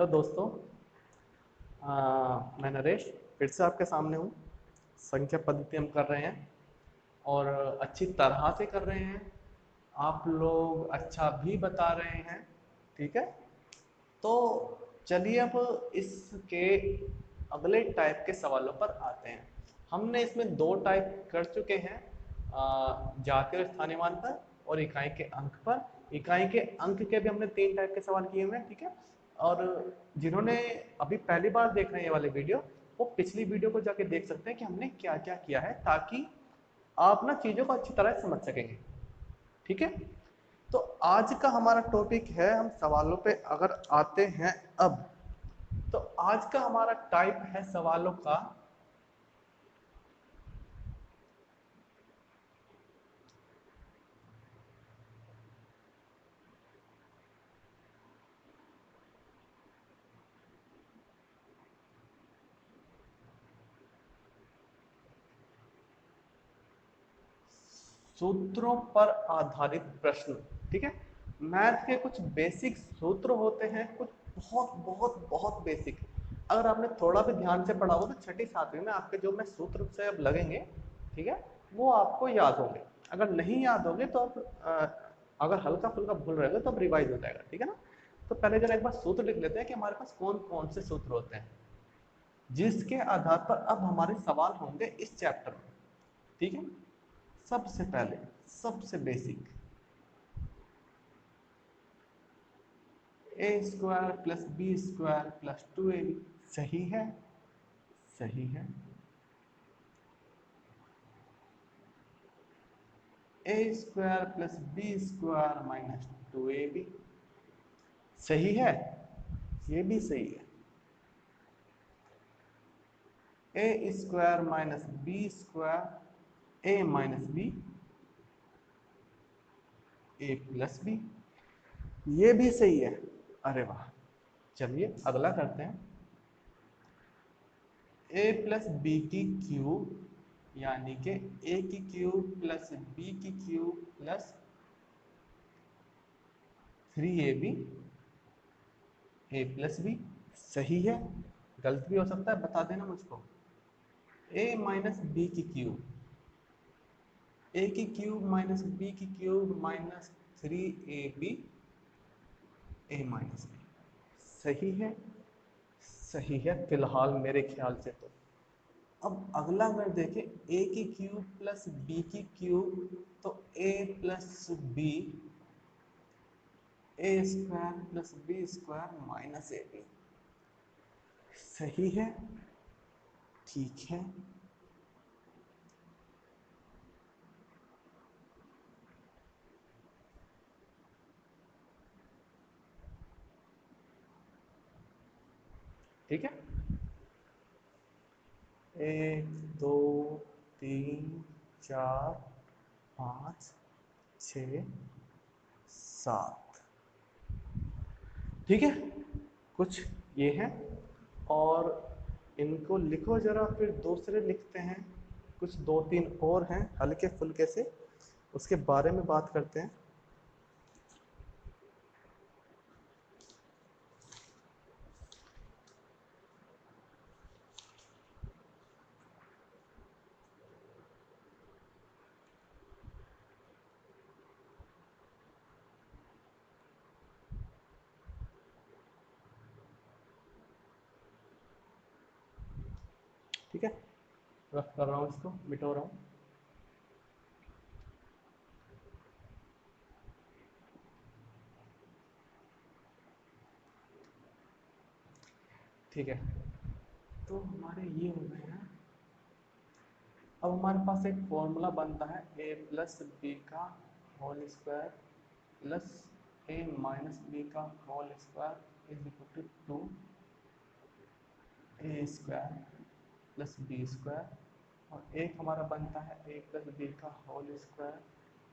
Hello दोस्तों। मैं नरेश फिर से आपके सामने हूँ। संख्या पद्धति हम कर रहे हैं और अच्छी तरह से कर रहे हैं। आप लोग अच्छा भी बता रहे हैं। ठीक है, तो चलिए अब इसके अगले टाइप के सवालों पर आते हैं। हमने इसमें दो टाइप कर चुके हैं, जाति और स्थानीय मान पर और इकाई के अंक पर। इकाई के अंक के भी हमने तीन टाइप के सवाल किए हुए हैं। ठीक है, और जिन्होंने अभी पहली बार देख रहे हैं ये वाले वीडियो, वो पिछली वीडियो को जाके देख सकते हैं कि हमने क्या क्या किया है, ताकि आप ना चीज़ों को अच्छी तरह से समझ सकेंगे। ठीक है, तो आज का हमारा टॉपिक है, हम सवालों पे अगर आते हैं अब, तो आज का हमारा टाइप है सवालों का सूत्रों पर आधारित प्रश्न। ठीक है, मैथ के कुछ बेसिक सूत्र होते हैं, कुछ बहुत बहुत बहुत बेसिक। अगर आपने थोड़ा भी ध्यान से पढ़ा हो तो छठी सातवीं में आपके जो मैं सूत्र से अब लगेंगे, ठीक है, वो आपको याद होंगे। अगर नहीं याद होंगे तो आप अगर हल्का फुल्का भूल रहे हो तो अब रिवाइज हो जाएगा। ठीक है ना, तो पहले जरा एक बार सूत्र लिख लेते हैं कि हमारे पास कौन कौन से सूत्र होते हैं, जिसके आधार पर अब हमारे सवाल होंगे इस चैप्टर में। ठीक है, सबसे पहले सबसे basic, A square plus B square plus 2ab। सही है, सही है। A square plus B square minus 2ab। सही है, ये भी सही है। A square minus B square A minus B A plus B, ये भी सही है। अरे वाह, चलिए अगला करते हैं। ए प्लस बी की क्यूब यानी कि ए की क्यूब प्लस बी की क्यूब प्लस 3ab ए प्लस बी। सही है, गलत भी हो सकता है, बता देना मुझको। ए माइनस बी की क्यूब, ए की क्यूब माइनस बी की क्यूब माइनस 3ab ए माइनस बी। सही है, सही है फिलहाल मेरे ख्याल से। तो अब अगला अगर देखें, ए की क्यूब प्लस बी की क्यूब, तो A plus B A square plus B square minus A B. सही है, ठीक है। ठीक है, एक दो तीन चार पाँच छ सात। ठीक है, कुछ ये हैं, और इनको लिखो जरा, फिर दूसरे लिखते हैं। कुछ दो तीन और हैं हल्के फुल्के से, उसके बारे में बात करते हैं। ठीक है, रफ कर रहा हूँ, इसको मिटो रहा हूँ। ठीक है, तो हमारे ये हो गए हैं। अब हमारे पास एक फॉर्मूला बनता है, ए प्लस बी का whole square plus a minus B का whole square is equal to a square plus B square, और एक हमारा बनता है ए प्लस बी का whole square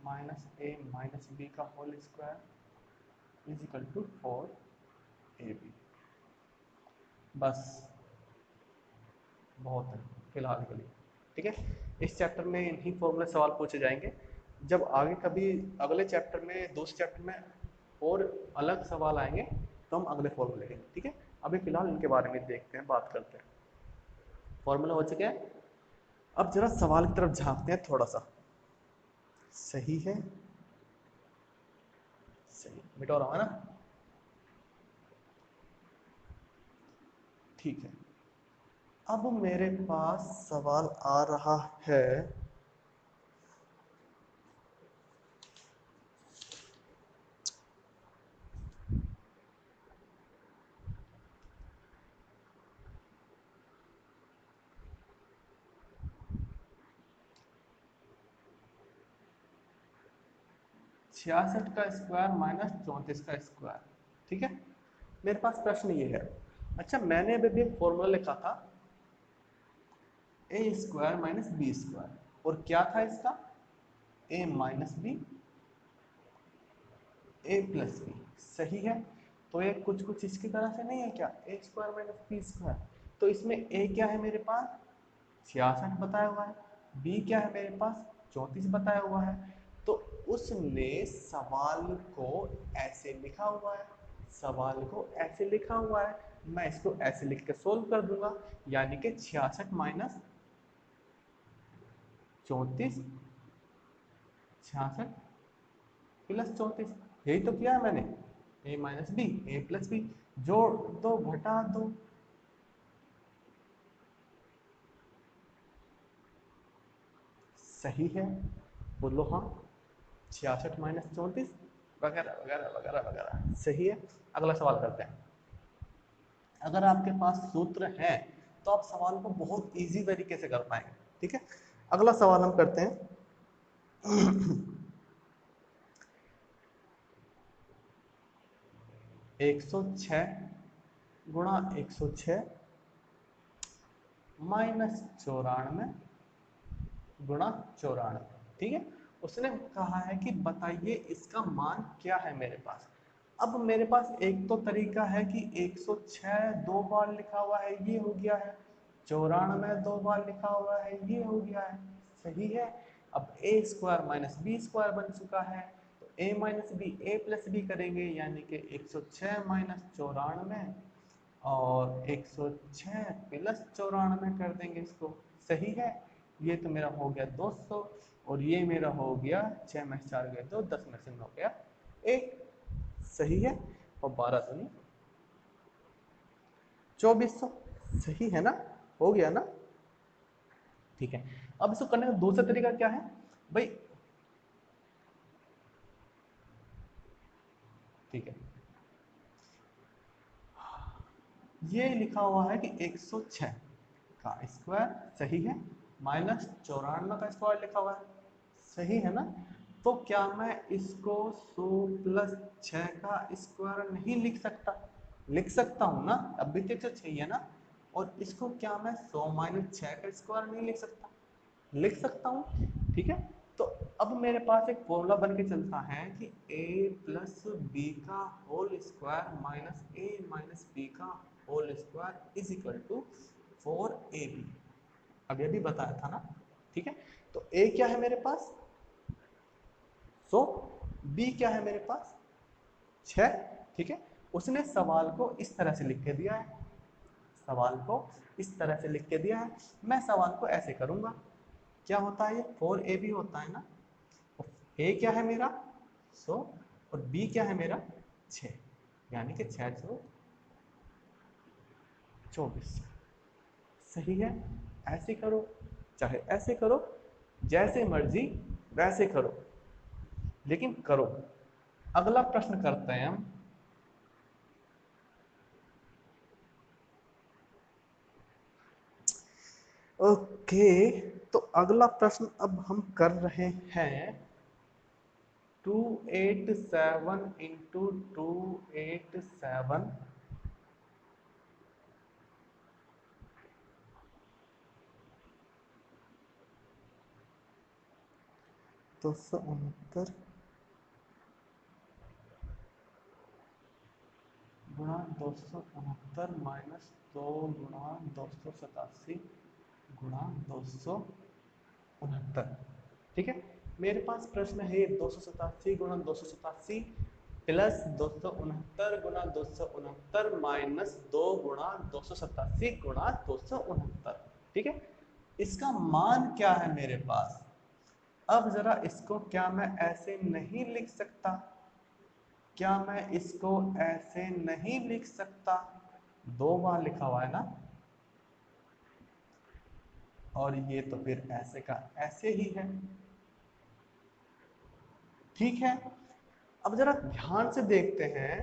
minus a minus B का whole square is equal to 4ab। बस बहुत है फिलहाल के लिए। ठीक है, इस चैप्टर में इन्हीं फॉर्मूले सवाल पूछे जाएंगे। जब आगे कभी अगले चैप्टर में, दूसरे चैप्टर में और अलग सवाल आएंगे तो हम अगले फॉर्मूले लेंगे। ठीक है, अभी अभी फिलहाल इनके बारे में देखते हैं, बात करते हैं। फॉर्मूला हो चुका है। अब जरा सवाल की तरफ झांकते हैं थोड़ा सा। सही है, सही मिटा रहा है ना, ठीक है। अब मेरे पास सवाल आ रहा है, छियासठ का स्क्वायर माइनस 34 का स्क्वायर। ठीक है, मेरे पास प्रश्न ये है। अच्छा, मैंने अभी भी एक फॉर्मूला लिखा था, ए स्क्वायर माइनस बी स्क्वायर, और क्या था इसका, ए minus B A plus B. सही है, तो ये कुछ कुछ इसकी तरह से नहीं है क्या, ए स्क्वायर माइनस बी स्क्वायर। तो इसमें ए क्या है मेरे पास, 66 बताया हुआ है, बी क्या है मेरे पास, 34 बताया हुआ है। तो उसने सवाल को ऐसे लिखा हुआ है, सवाल को ऐसे लिखा हुआ है, मैं इसको ऐसे लिख के सोल्व कर दूंगा, यानी कि 66 माइनस 34, 66 प्लस 34, यही तो किया है मैंने, ए minus B A plus B, जोड़ दो घटा दो। सही है, बोलो हाँ, 66 माइनस 34 वगैरह वगैरह वगैरह वगैरह। सही है, अगला सवाल करते हैं। अगर आपके पास सूत्र है तो आप सवाल को बहुत इजी तरीके से कर पाएंगे। ठीक है, अगला सवाल हम करते हैं। 106 गुणा 106 माइनस 94 गुणा 94। ठीक है, उसने कहा है कि बताइए इसका मान क्या है मेरे पास। अब मेरे पास एक तो तरीका है कि 106 दो बार लिखा हुआ है, ये हो गया है, 94 दो बार लिखा हुआ है, ये हो गया है। सही है, अब ए स्क्वायर माइनस बी स्क्वायर बन चुका है, तो ए minus B A plus B करेंगे, यानी कि 106 माइनस 94 और 106 प्लस 94 कर देंगे इसको। सही है, ये तो मेरा हो गया 200, और ये मेरा हो गया 6 में 4 गए 2, 10 में से हो गया 1। सही है, और 12 दूनी 2400। सही है ना, हो गया ना। ठीक है, अब इसको करने का दूसरा तरीका क्या है भाई। ठीक है, ये लिखा हुआ है कि 106 का स्क्वायर, सही है, माइनस 94 का स्क्वायर लिखा हुआ है, सही है ना। तो क्या मैं इसको 100 प्लस 6 का स्क्वायर नहीं लिख सकता, लिख सकता हूं ना, अब भी तो 106 है ना। और इसको क्या मैं 100 माइनस 6 का स्क्वायर नहीं लिख सकता, लिख सकता हूँ। ठीक है, तो अब मेरे पास एक फॉर्मूला बन के चलता है कि a प्लस बी का whole square minus a minus B का whole square is equal to 4ab। अभी अभी बताया था ना। ठीक है, तो a क्या है मेरे पास 100, b क्या है मेरे पास 6। ठीक है, उसने सवाल को इस तरह से लिख के दिया है, सवाल को इस तरह से लिख के दिया है। मैं सवाल को ऐसे करूंगा, क्या होता है, ये 4ab होता है ना। ए क्या है मेरा 100 और बी क्या है मेरा 6, यानी कि 624। सही है, ऐसे करो चाहे ऐसे करो, जैसे मर्जी वैसे करो, लेकिन करो। अगला प्रश्न करते हैं हम। ओके, तो अगला प्रश्न अब हम कर रहे हैं 287 इंटू 287 269 गुणा 269 माइनस 2 गुणा 287 गुणा 269। ठीक है, मेरे पास प्रश्न है 287 गुणा 287 प्लस 269 गुना 269 माइनस 2 गुणा 287 गुणा 269। ठीक है, इसका मान क्या है मेरे पास? अब जरा इसको क्या मैं ऐसे नहीं लिख सकता? क्या मैं इसको ऐसे नहीं लिख सकता? 2 बार लिखा हुआ है ना, और ये तो फिर ऐसे का ऐसे ही है। ठीक है, अब जरा ध्यान से देखते हैं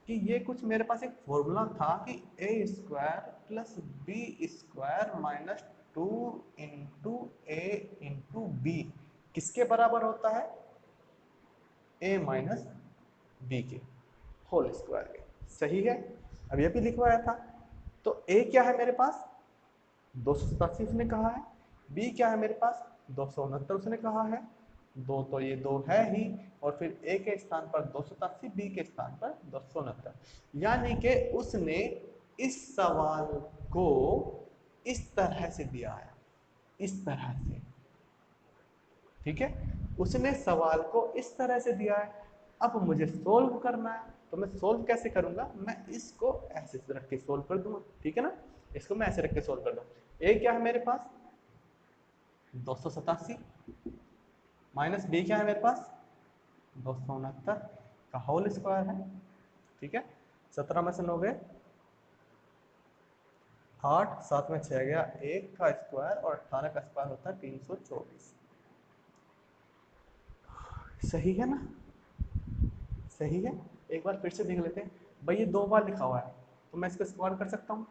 कि ये कुछ मेरे पास एक फॉर्मूला था कि A square plus B square minus 2 into A into B किसके बराबर होता है? ए माइनस बी के होल स्क्वायर के। सही है, अब ये भी लिखवाया था। तो ए क्या है मेरे पास? 287 उसने कहा है। बी क्या है मेरे पास? 269 उसने कहा है। दो तो ये दो है ही, और फिर ए के स्थान पर 287, बी के स्थान पर 269। यानी कि उसने इस सवाल को इस तरह से दिया है, इस तरह से। ठीक है, उसने सवाल को इस तरह से दिया है। अब मुझे सोल्व करना है, तो मैं सोल्व कैसे करूंगा? मैं इसको ऐसे रख के सोल्व कर दूंगा। ठीक है ना, इसको मैं ऐसे रख के सोल्व कर दूंगा। ए क्या है मेरे पास? 287 माइनस बी क्या है मेरे पास? 269 का होल स्क्वायर है। ठीक है, 17 में से 9 गए 8, 7 में 6 गया 1 का स्क्वायर, और 18 का स्क्वायर होता है 324। सही है ना? सही है। एक बार फिर से देख लेते हैं। भाई ये 2 बार लिखा हुआ है, तो मैं इसको स्क्वायर कर सकता हूँ।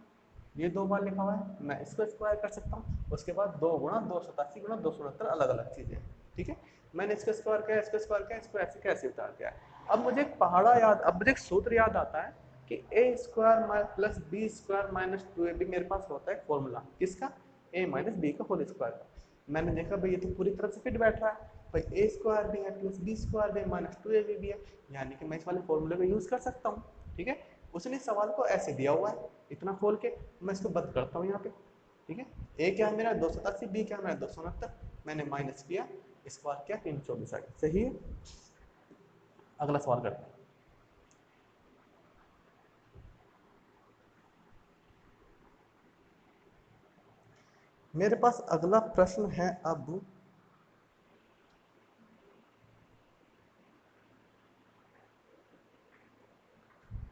ये 2 बार लिखा हुआ है, मैं इसको स्क्वायर कर सकता हूँ। उसके बाद 2 गुणा 287 गुणा 269 अलग अलग चीजें। ठीक है, मैंने इसको स्क्वायर किया, इसको स्क्वायर किया, इसको ऐसे कैसे उतार दिया। अब मुझे एक पहाड़ा याद, अब मुझे एक सूत्र याद आता है कि A square plus B square minus 2ab मेरे पास होता है फॉर्मूला किसका? ए माइनस बी का होल स्क्वायर का। मैंने देखा भाई ये तो पूरी तरह से फिट बैठ रहा है। भाई ए स्क्वायर भी है प्लस बी स्क्वायर भी है माइनस 2ab भी है, यानी कि मैं इस वाले फॉर्मूले को यूज कर सकता हूँ। ठीक है, उसने सवाल को ऐसे दिया हुआ है इतना खोल के, मैं इसको बंद करता हूँ यहाँ पे। ठीक है, ए क्या है मेरा? 287, बी क्या है मेरा? 269। मैंने माइनस किया, स्क्वायर किया, 324 आ गया। सही है, अगला सवाल करते हैं। मेरे पास अगला प्रश्न है अब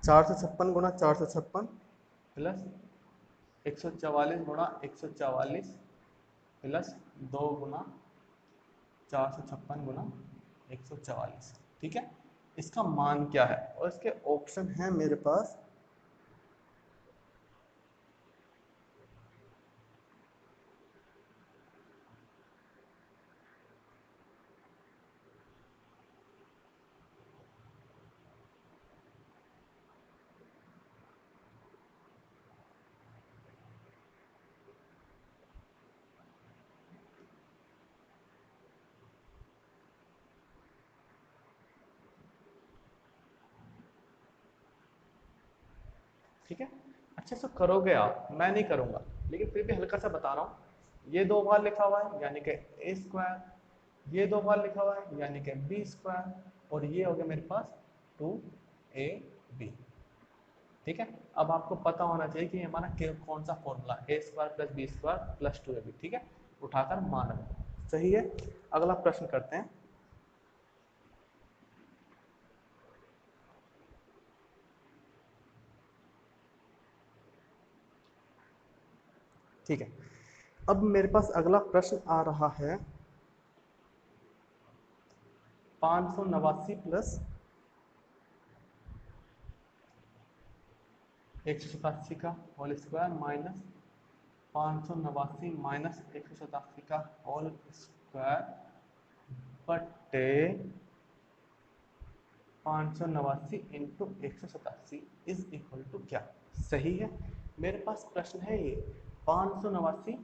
456 गुणा 456 प्लस 144 गुणा 144 प्लस 2 गुणा 456 गुणा 144। ठीक है, इसका मान क्या है? और इसके ऑप्शन है मेरे पास ठीक है, अच्छे से करोगे आप, मैं नहीं करूंगा, लेकिन फिर भी हल्का सा बता रहा हूँ। ये 2 बार लिखा हुआ है यानी कि ए स्क्वायर, ये 2 बार लिखा हुआ है यानी कि बी स्क्वायर, और ये हो गया मेरे पास 2ab। ठीक है, अब आपको पता होना चाहिए कि हमारा कौन सा formula, A square plus B square plus 2ab। ठीक है, उठाकर मान रहे। सही है, अगला प्रश्न करते हैं। ठीक है, अब मेरे पास अगला प्रश्न आ रहा है 589 प्लस 187 का होल स्क्वायर माइनस 589 माइनस 187 का होल स्क्वायर बटे 589 इंटू 187 इज इक्वल टू क्या? सही है, मेरे पास प्रश्न है ये 589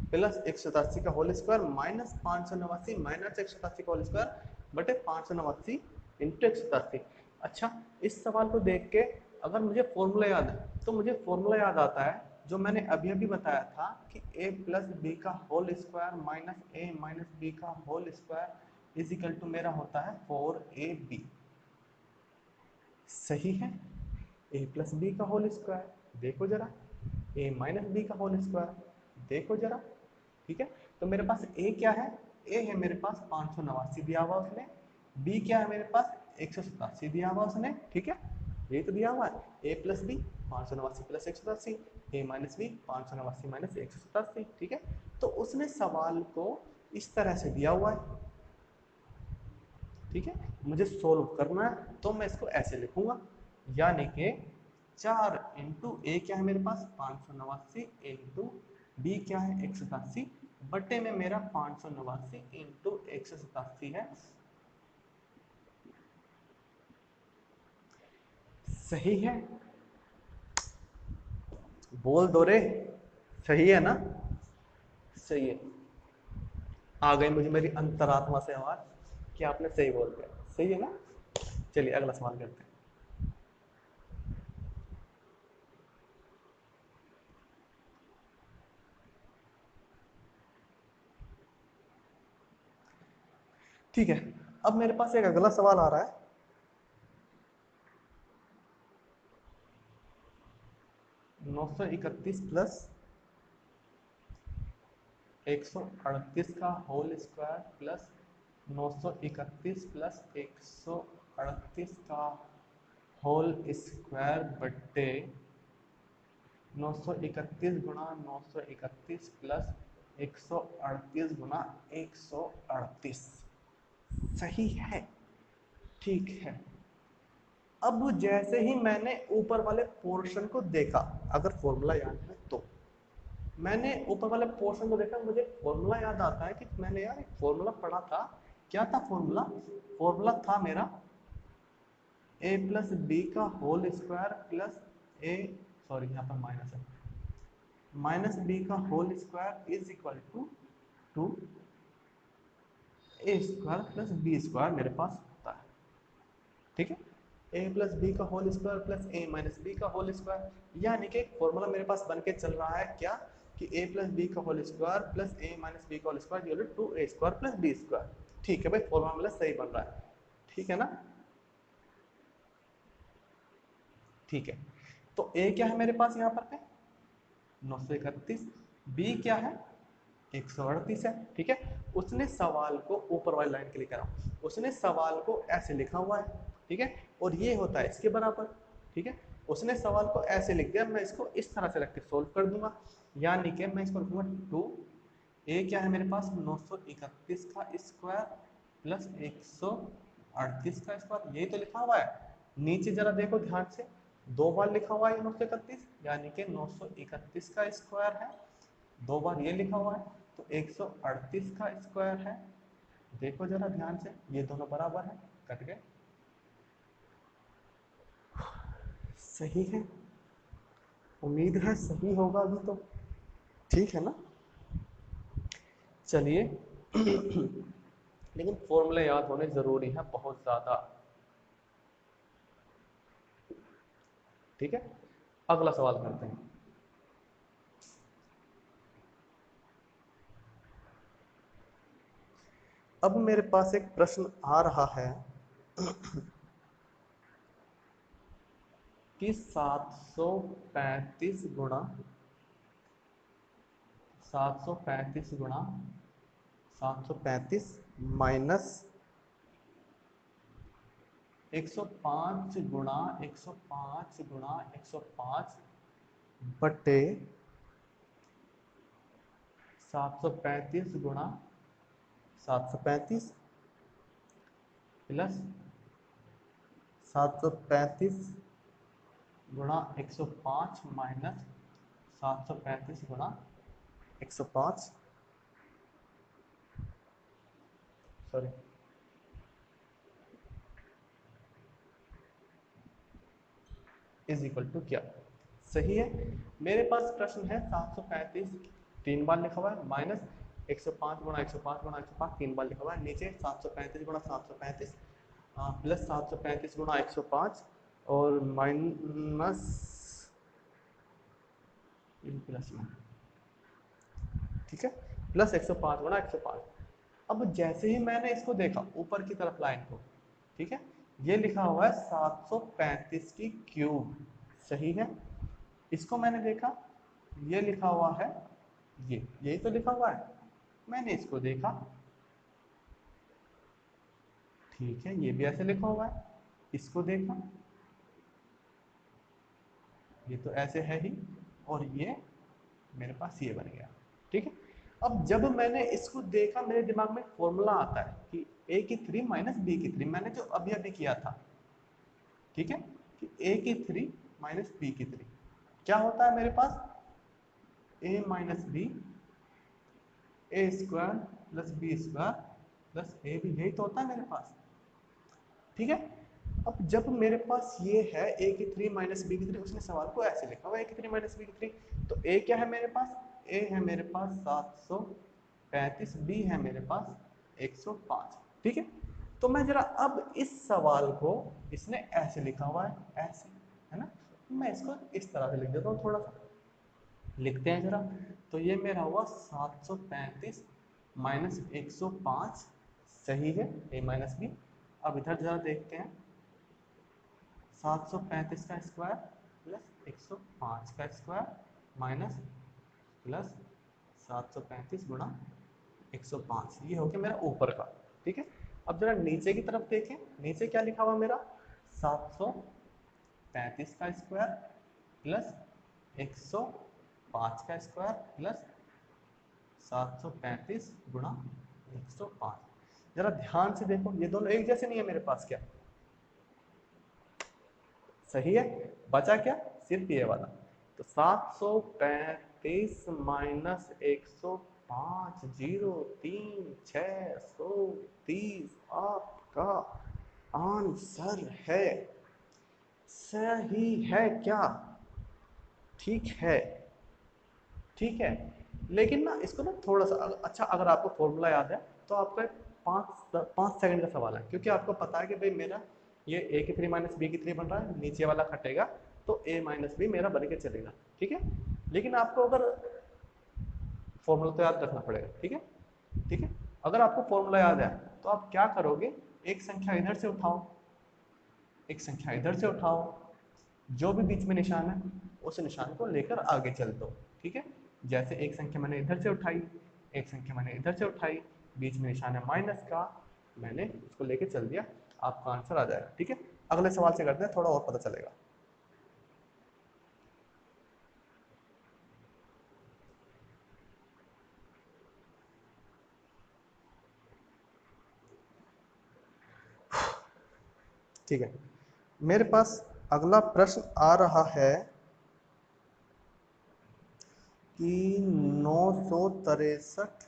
प्लस 187 का होल स्क्वायर माइनस 589 माइनस 187 का होल स्क्वायर बटे 589 इंटू 187। अच्छा, इस सवाल को देख के अगर मुझे फॉर्मूला याद है तो मुझे फॉर्मूला याद आता है जो मैंने अभी अभी बताया था कि a प्लस बी का whole square minus a minus B का whole square is equal to मेरा होता है 4ab। सही है। ए प्लस बी का होल स्क्वायर देखो जरा, ए माइनस बी का होल स्क्वायर देखो जरा। ठीक है, तो मेरे पास ए क्या है, ए है मेरे पास 589 दिया हुआ उसने, बी क्या है मेरे पास 187 दिया हुआ उसने। ठीक है, ये तो दिया हुआ है ए प्लस बी 589 प्लस 187, ए माइनस बी 589 माइनस 187। ठीक है, तो उसने सवाल को इस तरह से दिया हुआ है। ठीक है, मुझे सोल्व करना है तो मैं इसको ऐसे लिखूंगा, यानी कि 4 इंटू ए क्या है मेरे पास 589 इंटू बी क्या है 187 बटे में मेरा 589 इंटू 187 है। सही है, बोल दो रे, सही है ना? सही है। आ गई मुझे मेरी अंतरात्मा से आवाज कि आपने सही बोल दिया, सही है ना? चलिए अगला सवाल करते हैं। ठीक है, अब मेरे पास एक अगला सवाल आ रहा है। 931 प्लस 138 का होल स्क्वायर प्लस 931 प्लस 138 का होल स्क्वायर बट्टे 931 गुणा 931 प्लस 138 गुणा 138। सही है, ठीक है। अब जैसे ही मैंने ऊपर वाले पोर्शन को देखा, अगर फॉर्मूला याद है तो मैंने ऊपर वाले पोर्शन को देखा, मुझे फॉर्मूला याद आता है कि मैंने यार एक फॉर्मूला पढ़ा था। क्या था फॉर्मूला? फॉर्मूला था मेरा ए प्लस बी का whole square plus a, sorry यहाँ पर माइनस है, माइनस बी का whole square is equal to a square plus B square मेरे पास होता है। ठीक है, ए प्लस बी का whole square plus a minus B का होल स्क्वायर, यानी कि फॉर्मूला मेरे पास बन के चल रहा है क्या कि ए प्लस बी का whole square plus a minus B का whole square equal to a square plus B square. ठीक है भाई, फॉर्मूला मेरा सही बन रहा है, ठीक है ना? ठीक है, तो ए क्या है मेरे पास यहाँ पर 931, बी क्या है 138 है। ठीक है, उसने सवाल को ऊपर वाली लाइन के लिए करा, उसने सवाल को ऐसे लिखा हुआ है। ठीक है, और ये होता है इसके बराबर। ठीक है, उसने सवाल को ऐसे लिख दिया, मैं इसको इस तरह से रख के सोल्व कर दूंगा, यानी कि मैं इसको लिखूंगा 2 ए क्या है मेरे पास 931 का स्क्वायर प्लस 138 का स्क्वायर, यही तो लिखा हुआ है। नीचे जरा देखो ध्यान से, दो बार लिखा हुआ है 931, यानी कि 931 का स्क्वायर है, दो बार ये लिखा हुआ है तो 138 का स्क्वायर है। देखो जरा ध्यान से, ये दोनों बराबर है, कट गए। सही है, उम्मीद है सही होगा अभी तो, ठीक है ना? चलिए लेकिन फॉर्मूले याद होने जरूरी है बहुत ज्यादा। ठीक है, अगला सवाल करते हैं। अब मेरे पास एक प्रश्न आ रहा है कि 735 गुणा 735 गुणा 735 माइनस 105 गुणा 105 गुणा 105 बटे 735 गुणा 735 प्लस 735 गुणा 105 माइनस 735 गुणा 105, सॉरी इज इक्वल टू क्या? सही है, मेरे पास प्रश्न है 735 तीन बार लिखा हुआ है माइनस 105 गुणा 105 गुणा 105 तीन बार लिखा हुआ है, नीचे 735 गुणा 735 प्लस 735 गुणा 105 और माइनस प्लस में, ठीक है, प्लस 105 गुणा 105। अब जैसे ही मैंने इसको देखा ऊपर की तरफ लाइन को, ठीक है, ये लिखा हुआ है 735 की क्यूब, सही है। इसको मैंने देखा, ये लिखा हुआ है, ये यही तो लिखा हुआ है, मैंने इसको देखा, ठीक है, ये भी ऐसे लिखा हुआ है, इसको देखा, ये तो ऐसे है ही, और ये मेरे पास ये बन गया, ठीक है। अब जब मैंने इसको देखा, मेरे दिमाग में फॉर्मूला आता है कि a की 3 माइनस बी की 3, मैंने जो अभी अभी किया था, ठीक है, कि a की 3 माइनस बी की 3 क्या होता है मेरे पास, a minus B, A square plus B square plus A b, यही तो होता है मेरे पास, ठीक है। अब जब मेरे पास ये है a की 3 माइनस बी की 3, उसने सवाल को ऐसे लिखा हुआ a की 3 माइनस बी की 3, तो a क्या है मेरे पास, a है मेरे पास 735, b है मेरे पास 105, ठीक है। तो मैं जरा अब इस सवाल को, इसने ऐसे लिखा हुआ है, ऐसे, है ना, मैं इसको इस तरह से लिख देता हूँ, थोड़ा सा लिखते हैं जरा। तो ये मेरा हुआ 735 माइनस 105, सही है, a माइनस बी। अब इधर जरा देखते हैं, 735 का स्क्वायर प्लस 105 का स्क्वायर माइनस प्लस 735 गुणा 105, ये हो गया मेरा ऊपर का, ठीक है। अब जरा नीचे की तरफ देखें, नीचे क्या लिखा हुआ मेरा, 735 का स्क्वायर प्लस 105 का स्क्वायर प्लस 735 गुणा 105। जरा ध्यान से देखो, ये दोनों एक जैसे नहीं है मेरे पास, क्या सही है, बचा क्या, सिर्फ ये वाला। तो 735 माइनस 105, 03630 आपका आंसर है, सही है क्या, ठीक है, ठीक है। लेकिन ना इसको ना थोड़ा सा अच्छा, अगर आपको फॉर्मूला याद है तो आपका 5 सेकंड का सवाल है, क्योंकि आपको पता है कि भाई मेरा ये a की 3 माइनस बी की 3 बन रहा है, नीचे वाला कटेगा तो a माइनस बी मेरा बन के चलेगा, ठीक है। लेकिन आपको अगर फॉर्मूला तो याद रखना पड़ेगा, ठीक है, ठीक है। अगर आपको फॉर्मूला याद है तो आप क्या करोगे, एक संख्या इधर से उठाओ, एक संख्या इधर से उठाओ, जो भी बीच में निशान है उस निशान को लेकर आगे चल दो, ठीक है। जैसे एक संख्या मैंने इधर से उठाई, एक संख्या मैंने इधर से उठाई, बीच में निशान है माइनस का, मैंने उसको लेके चल दिया, आपका आंसर आ जाएगा, ठीक है। अगले सवाल से करते हैं, थोड़ा और पता चलेगा। ठीक है, मेरे पास अगला प्रश्न आ रहा है कि 963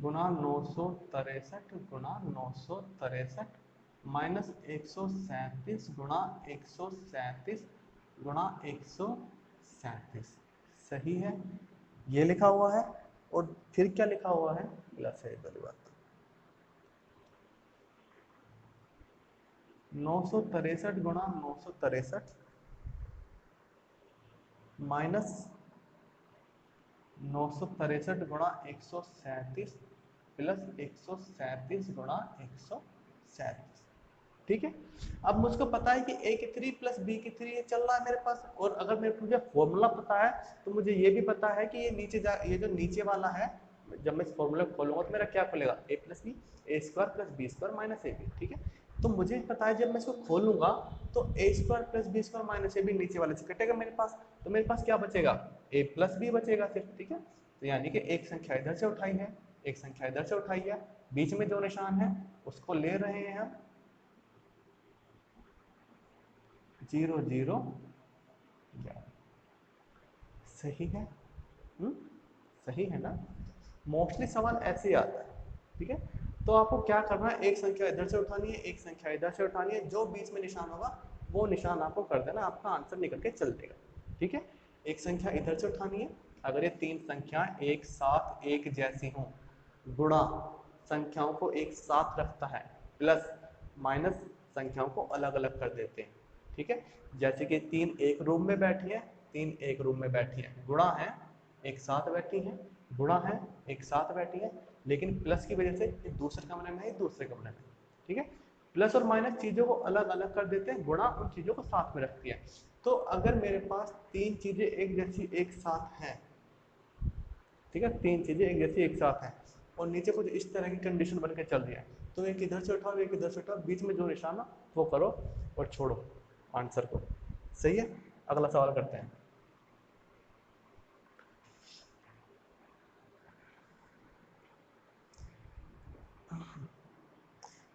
गुणा 963 गुणा 963 माइनस 137 गुणा 137 गुणा 137, सही है, ये लिखा हुआ है। और फिर क्या लिखा हुआ है, प्लस है इधर बात, 963 गुणा 963 माइनस 963 गुणा 137 प्लस 137 गुणा 137, ठीक है। अब मुझको पता है कि a की 3 प्लस b की 3 ये चल रहा है मेरे पास, और अगर मेरे मुझे फॉर्मूला पता है तो मुझे ये भी पता है कि ये ये जो नीचे वाला है, जब मैं इस फॉर्मूला को खोलूंगा तो मेरा क्या खुलेगा, a plus B, A square plus B square minus A b, ठीक है। तो मुझे पता है जब मैं इसको खोलूंगा तो A square plus B square minus A B नीचे वाले से कटेगा मेरे पास, तो मेरे पास क्या बचेगा, a प्लस बी बचेगा सिर्फ, ठीक है। तो यानी कि एक संख्या इधर से उठाई है, एक संख्या इधर से उठाई है, बीच में जो निशान है उसको ले रहे हैं हम 0 0 11, सही है, हुँ? सही है ना। मोस्टली सवाल ऐसे ही आता है, ठीक है। तो आपको क्या करना है, एक संख्या इधर से उठानी है, एक संख्या इधर से उठानी है, जो बीच में निशान होगा वो निशान आपको कर देना, आपका आंसर निकल के चल देगा, ठीक है। एक संख्या इधर से उठानी है, अगर ये तीन संख्या एक साथ एक जैसी हों, गुणा संख्याओं को एक साथ रखता है, प्लस माइनस संख्याओं को अलग अलग कर देते हैं, ठीक है। जैसे कि तीन एक रूम में बैठी है, तीन एक रूम में बैठी है, गुणा है एक साथ बैठी है, गुणा है एक साथ बैठी है, लेकिन प्लस की वजह से ये दूसरे कमरे में है, दूसरे कमरे में, ठीक है। प्लस और माइनस चीजों को अलग अलग कर देते हैं, गुणा उन चीजों को साथ में रखती है। तो अगर मेरे पास तीन चीजें एक जैसी एक साथ हैं, ठीक है, तीन चीजें एक जैसी एक साथ हैं और नीचे कुछ इस तरह की कंडीशन बन के चल रही है, तो एक इधर से उठाओ एक इधर से उठाओ, बीच में जो निशाना वो करो और छोड़ो आंसर को। सही है, अगला सवाल करते हैं।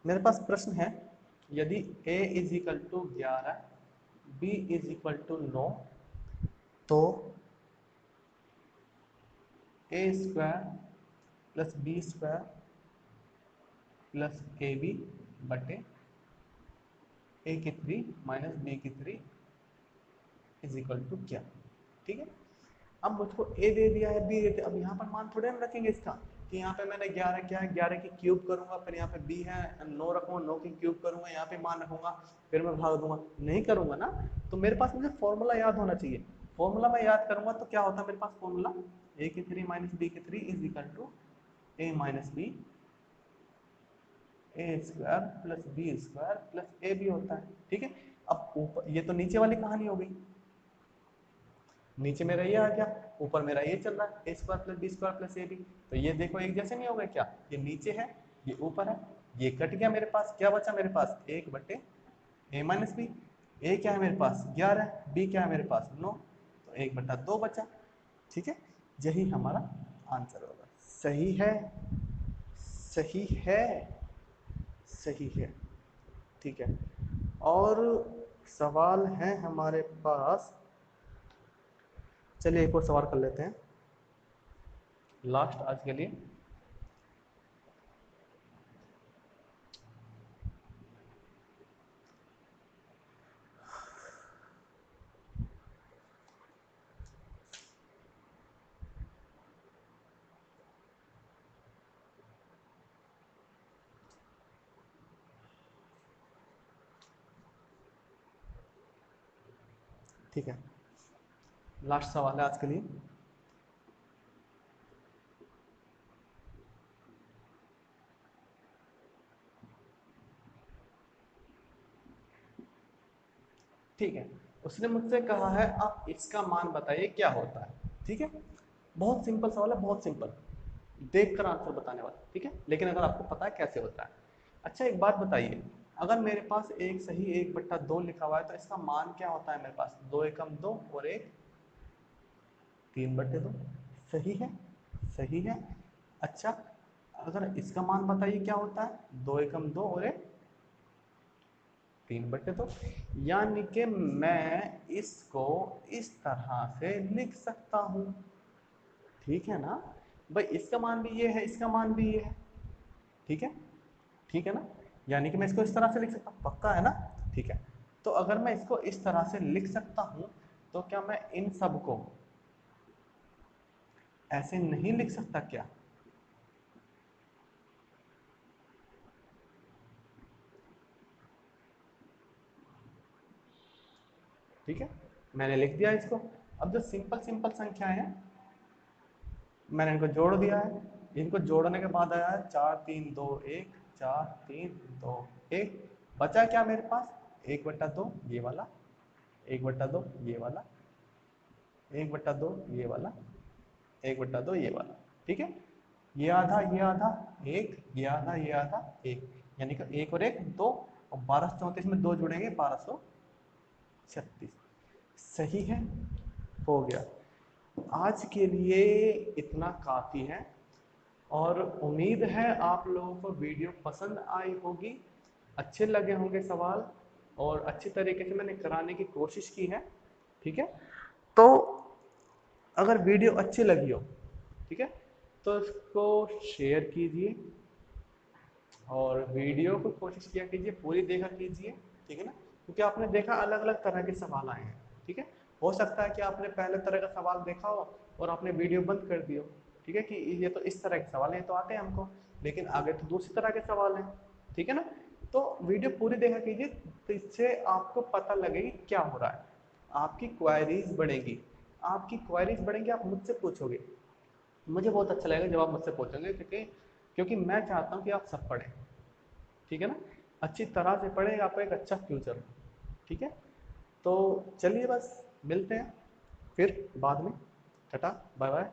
मेरे पास प्रश्न है, यदि a is equal to 11, b is equal to 9, तो a square plus B square plus A b बटे a की 3 माइनस बी की 3 इज इक्वल टू क्या। ठीक है, अब मुझको a दे दिया है, b दे दिया, अब यहाँ पर मान थोड़े हम रखेंगे इसका कि यहाँ पे मैंने 11 क्या है 11 की क्यूब करूंगा, फिर यहाँ पे b है 9 रखूंगा, 9 की क्यूब करूंगा, यहाँ पे मान रखूंगा, फिर मैं भाग दूंगा, नहीं करूंगा ना। तो मेरे पास मुझे फॉर्मूला याद होना चाहिए। फॉर्मूला मैं याद करूंगा तो क्या होता है मेरे पास फॉर्मूला, a की 3 माइनस बी की 3 is equal to a minus B, A square plus B square plus A B होता है। ठीक है, अब ऊपर ये तो नीचे वाली कहानी हो गई, नीचे मेरा ये आ गया, ऊपर मेरा ये चल रहा है A square plus B square plus A B, तो ये देखो एक जैसे नहीं हो गए क्या, ये नीचे है ये ऊपर है, ये कट गया, मेरे पास क्या बचा, मेरे पास एक बटे ए माइनस बी, ए क्या है मेरे पास 11, बी क्या है मेरे पास 9, तो एक बटा 2 बचा। ठीक है, यही हमारा आंसर होगा। सही है, सही है, सही है। ठीक है, और सवाल है हमारे पास, चलिए एक और सवाल कर लेते हैं लास्ट आज के लिए। ठीक है, लास्ट सवाल है आज के लिए। ठीक है, उसने मुझसे कहा है आप इसका मान बताइए क्या होता है। ठीक है, बहुत सिंपल सवाल है, बहुत सिंपल, देख कर आंसर बताने वाला। ठीक है, लेकिन अगर आपको पता है कैसे होता है। अच्छा एक बात बताइए, अगर मेरे पास एक सही एक बट्टा 2 लिखा हुआ है तो इसका मान क्या होता है मेरे पास, 2 एकम 2 और एक 3 बट्टे 2। सही है, सही है। अच्छा अगर इसका मान बताइए क्या होता है, 2 एकम 2 और एक 3 बट्टे 2, यानी कि मैं इसको इस तरह से लिख सकता हूं। ठीक है ना भाई, इसका मान भी ये है, इसका मान भी ये है। ठीक है, ठीक है ना, यानी कि मैं इसको इस तरह से लिख सकता हूँ, पक्का है ना। ठीक है, तो अगर मैं इसको इस तरह से लिख सकता हूं तो क्या मैं इन सब को ऐसे नहीं लिख सकता क्या। ठीक है, मैंने लिख दिया इसको। अब जो सिंपल सिंपल संख्याएं हैं मैंने इनको जोड़ दिया है, इनको जोड़ने के बाद आया 4 3 2 1, 4 3 2 1, बचा क्या मेरे पास 1/2 ये वाला, 1/2 ये वाला, 1/2 ये वाला, 1/2 ये वाला। ठीक है, ये आधा एक, ये आधा एक, यानी कि एक और एक दो, और 1234 में दो जुड़ेंगे 1236। सही है, हो गया। आज के लिए इतना काफी है और उम्मीद है आप लोगों को वीडियो पसंद आई होगी, अच्छे लगे होंगे सवाल और अच्छी तरीके से मैंने कराने की कोशिश की है। ठीक है, तो अगर वीडियो अच्छी लगी हो, ठीक है, तो इसको शेयर कीजिए और वीडियो को कोशिश किया कीजिए पूरी देखा कीजिए। ठीक है ना, क्योंकि आपने देखा अलग अलग तरह के सवाल आए हैं। ठीक है, हो सकता है कि आपने पहले तरह का सवाल देखा हो और आपने वीडियो बंद कर दी हो। ठीक है, कि ये तो इस तरह के सवाल हैं तो आते हैं हमको, लेकिन आगे तो दूसरी तरह के सवाल हैं। ठीक है ना, तो वीडियो पूरी देखा कीजिए, तो इससे आपको पता लगेगी क्या हो रहा है, आपकी क्वायरीज बढ़ेगी, आपकी क्वायरीज बढ़ेंगी, आप मुझसे पूछोगे, मुझे बहुत अच्छा लगेगा जब आप मुझसे पूछोगे, क्योंकि क्योंकि मैं चाहता हूँ कि आप सब पढ़ें, ठीक है ना, अच्छी तरह से पढ़ें, आपका एक अच्छा फ्यूचर हो, ठीक है। तो चलिए बस मिलते हैं फिर बाद में, टाटा बाय बाय।